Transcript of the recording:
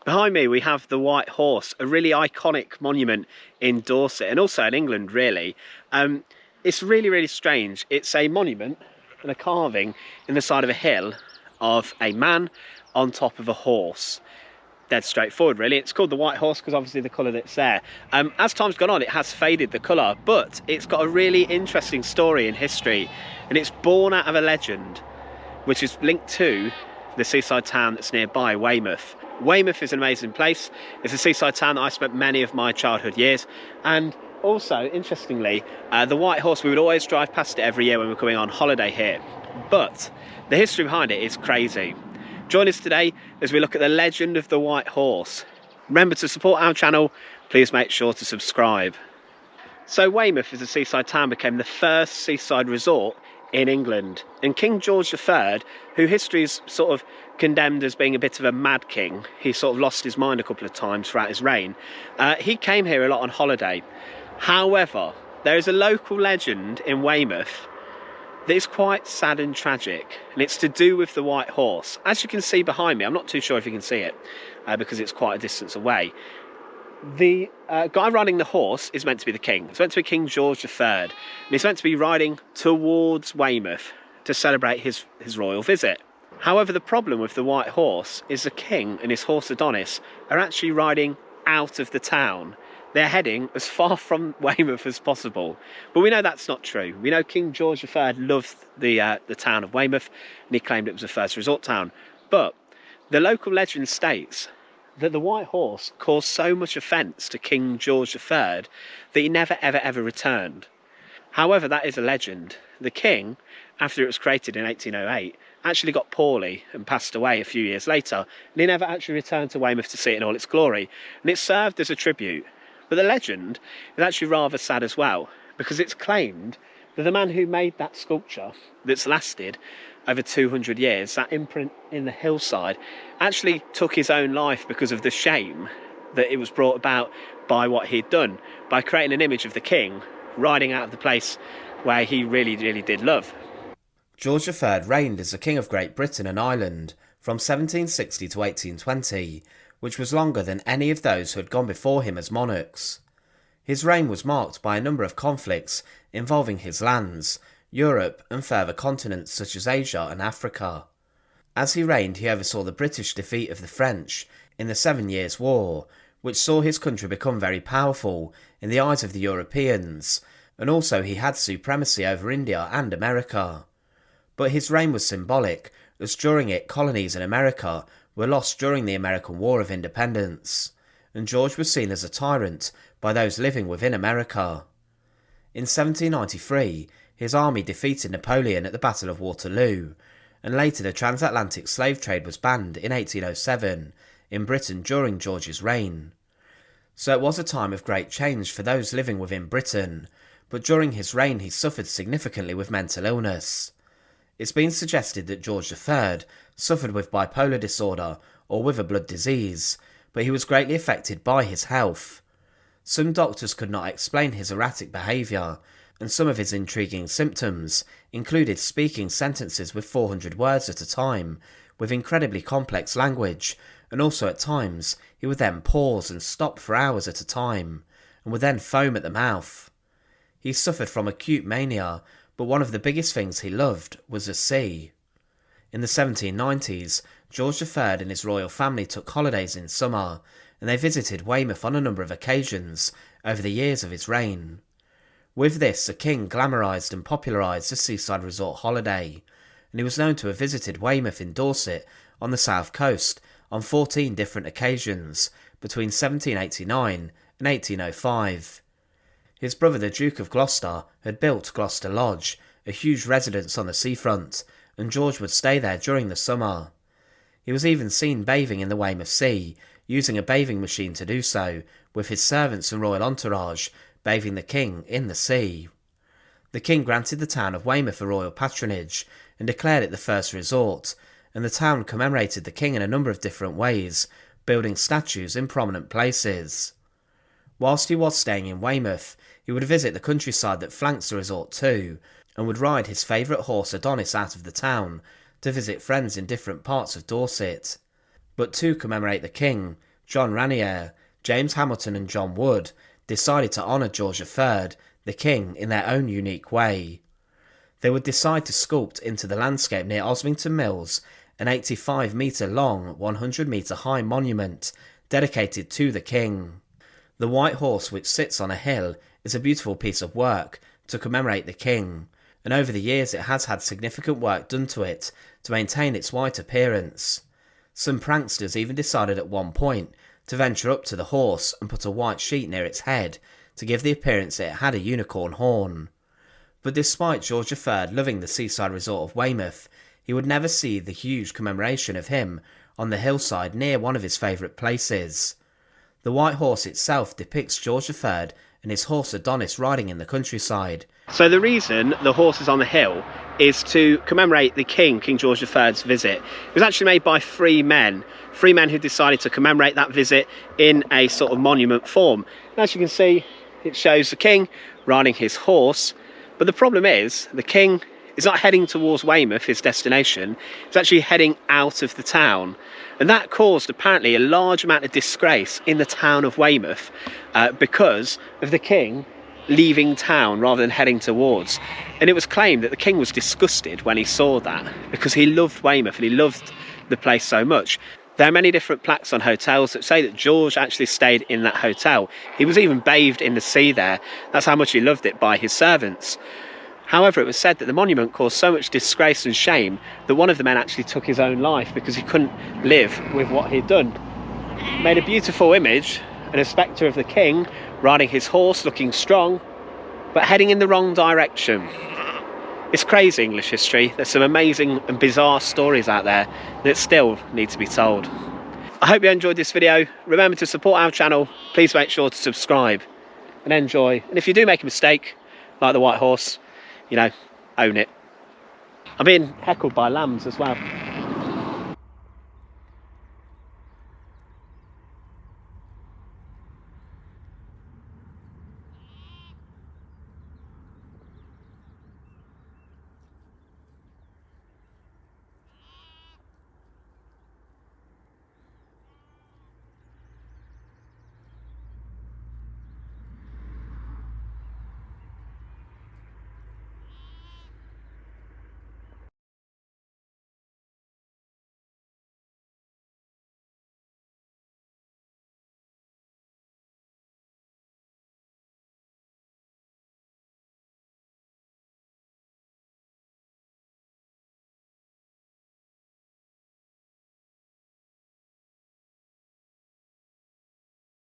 Behind me we have the White Horse, a really iconic monument in Dorset and also in England really. It's really strange. It's a monument and a carving in the side of a hill of a man on top of a horse. Dead straightforward really. It's called the White Horse because obviously the colour that's there. As time's gone on it has faded the colour, but it's got a really interesting story in history, and it's born out of a legend which is linked to the seaside town that's nearby, Weymouth. Weymouth is an amazing place. It's a seaside town that I spent many of my childhood years, and also, interestingly, the White Horse, we would always drive past it every year when we were coming on holiday here. But the history behind it is crazy. Join us today as we look at the legend of the White Horse. Remember to support our channel, please make sure to subscribe. So Weymouth as a seaside town became the first seaside resort in England, and King George III, who history's sort of condemned as being a bit of a mad king, he sort of lost his mind a couple of times throughout his reign, he came here a lot on holiday. However, there is a local legend in Weymouth that is quite sad and tragic, and it's to do with the White Horse. As you can see behind me, I'm not too sure if you can see it because it's quite a distance away. The guy riding the horse is meant to be the king. It's meant to be King George III, and he's meant to be riding towards Weymouth to celebrate his royal visit. However, the problem with the White Horse is the king and his horse Adonis are actually riding out of the town. They're heading as far from Weymouth as possible. But we know that's not true. We know King George III loved the town of Weymouth, and he claimed it was the first resort town. But the local legend states that the White Horse caused so much offence to King George III that he never ever returned. However, that is a legend. The king, after it was created in 1808, actually got poorly and passed away a few years later, and he never actually returned to Weymouth to see it in all its glory, and it served as a tribute. But the legend is actually rather sad as well, because it's claimed that the man who made that sculpture that's lasted over 200 years, that imprint in the hillside, actually took his own life because of the shame that it was brought about by what he'd done, by creating an image of the king riding out of the place where he really did love. George III reigned as the King of Great Britain and Ireland from 1760 to 1820, which was longer than any of those who had gone before him as monarchs. His reign was marked by a number of conflicts involving his lands, Europe and further continents such as Asia and Africa. As he reigned, he oversaw the British defeat of the French in the 7 Years' War, which saw his country become very powerful in the eyes of the Europeans, and also he had supremacy over India and America. But his reign was symbolic, as during it colonies in America were lost during the American War of Independence, and George was seen as a tyrant by those living within America. In 1793, his army defeated Napoleon at the Battle of Waterloo, and later the transatlantic slave trade was banned in 1807 in Britain during George's reign. So it was a time of great change for those living within Britain, but during his reign he suffered significantly with mental illness. It's been suggested that George III suffered with bipolar disorder or with a blood disease, but he was greatly affected by his health. Some doctors could not explain his erratic behaviour, and some of his intriguing symptoms included speaking sentences with 400 words at a time, with incredibly complex language, and also at times he would then pause and stop for hours at a time, and would then foam at the mouth. He suffered from acute mania, but one of the biggest things he loved was the sea. In the 1790s, George III and his royal family took holidays in summer, and they visited Weymouth on a number of occasions over the years of his reign. With this, the king glamorised and popularised the seaside resort holiday, and he was known to have visited Weymouth in Dorset on the south coast on 14 different occasions between 1789 and 1805. His brother the Duke of Gloucester had built Gloucester Lodge, a huge residence on the seafront, and George would stay there during the summer. He was even seen bathing in the Weymouth Sea, using a bathing machine to do so, with his servants and royal entourage bathing the king in the sea. The king granted the town of Weymouth a royal patronage and declared it the first resort, and the town commemorated the king in a number of different ways, building statues in prominent places. Whilst he was staying in Weymouth, he would visit the countryside that flanks the resort too, and would ride his favourite horse Adonis out of the town to visit friends in different parts of Dorset. But to commemorate the king, John Ranier, James Hamilton and John Wood decided to honour George III, the king, in their own unique way. They would decide to sculpt into the landscape near Osmington Mills an 85-metre long, 100-metre high monument dedicated to the king. The White Horse, which sits on a hill, is a beautiful piece of work to commemorate the king, and over the years it has had significant work done to it to maintain its white appearance. Some pranksters even decided at one point to venture up to the horse and put a white sheet near its head to give the appearance it had a unicorn horn. But despite George III loving the seaside resort of Weymouth, he would never see the huge commemoration of him on the hillside near one of his favourite places. The White Horse itself depicts George III and his horse Adonis riding in the countryside. So the reason the horse is on the hill is to commemorate the King George III's visit. It was actually made by three men who decided to commemorate that visit in a sort of monument form. And as you can see, it shows the King riding his horse, but the problem is the King is not heading towards Weymouth, his destination. He's actually heading out of the town, and that caused apparently a large amount of disgrace in the town of Weymouth because of the King leaving town rather than heading towards. And it was claimed that the King was disgusted when he saw that, because he loved Weymouth and he loved the place so much. There are many different plaques on hotels that say that George actually stayed in that hotel. He was even bathed in the sea there. That's how much he loved it by his servants. However, it was said that the monument caused so much disgrace and shame that one of the men actually took his own life because he couldn't live with what he'd done. Made a beautiful image and a spectre of the King riding his horse, looking strong, but heading in the wrong direction. It's crazy, English history. There's some amazing and bizarre stories out there that still need to be told. I hope you enjoyed this video. Remember to support our channel. Please make sure to subscribe and enjoy. And if you do make a mistake, like the White Horse, you know, own it. I'm being heckled by lambs as well.